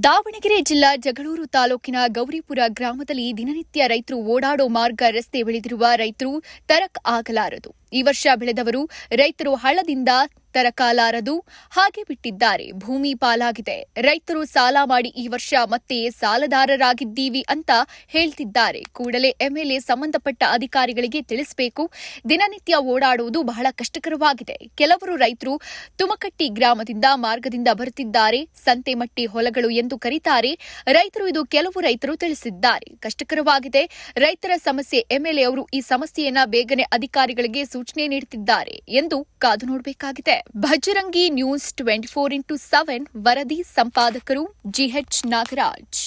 ದಾವಣಗೆರೆ ಜಿಲ್ಲಾ ಜಗಳೂರು ತಾಲೂಕಿನ ಗೌರಿಪುರ ಗ್ರಾಮದಲ್ಲಿ ದಿನನಿತ್ಯ ರೈತರು ಓಡಾಡೋ ಮಾರ್ಗ ರಸ್ತೆ ಬೆಳೆದಿರುವ ರೈತರು ತರಕ್ ಆಗಲಾರದು. ಈ ವರ್ಷ ಬೆಳೆದವರು ರೈತರು ಹಳ್ಳದಿಂದ ತರಕಾಲಾರದು, ಹಾಗೆ ಬಿಟ್ಟಿದ್ದಾರೆ. ಭೂಮಿ ಪಾಲಾಗಿದೆ. ರೈತರು ಸಾಲ ಮಾಡಿ ಈ ವರ್ಷ ಮತ್ತೆ ಸಾಲದಾರರಾಗಿದ್ದೀವಿ ಅಂತ ಹೇಳ್ತಿದ್ದಾರೆ. ಕೂಡಲೇ ಎಂಎಲ್ಎ ಸಂಬಂಧಪಟ್ಟ ಅಧಿಕಾರಿಗಳಿಗೆ ತಿಳಿಸಬೇಕು. ದಿನನಿತ್ಯ ಓಡಾಡುವುದು ಬಹಳ ಕಷ್ಟಕರವಾಗಿದೆ. ಕೆಲವರು ರೈತರು ತುಮಕಟ್ಟಿ ಗ್ರಾಮದಿಂದ ಮಾರ್ಗದಿಂದ ಬರುತ್ತಿದ್ದಾರೆ. ಸಂತೆಮಟ್ಟಿ ಹೊಲಗಳು ಎಂದು ಕರೀತಾರೆ ರೈತರು. ಇದು ಕೆಲವು ರೈತರು ತಿಳಿಸಿದ್ದಾರೆ. ಕಷ್ಟಕರವಾಗಿದೆ ರೈತರ ಸಮಸ್ಯೆ. ಎಂಎಲ್ಎ ಅವರು ಈ ಸಮಸ್ಯೆಯನ್ನ ಬೇಗನೆ ಅಧಿಕಾರಿಗಳಿಗೆ ಸೂಚನೆ ನೀಡುತ್ತಿದ್ದಾರೆ ಎಂದು ಕಾದು ನೋಡಬೇಕಾಗಿದೆ. ಭಜರಂಗಿ ನ್ಯೂಸ್ 24x7 ವರದಿ ಸಂಪಾದಕರು ಜಿಎಚ್ ನಾಗರಾಜ್.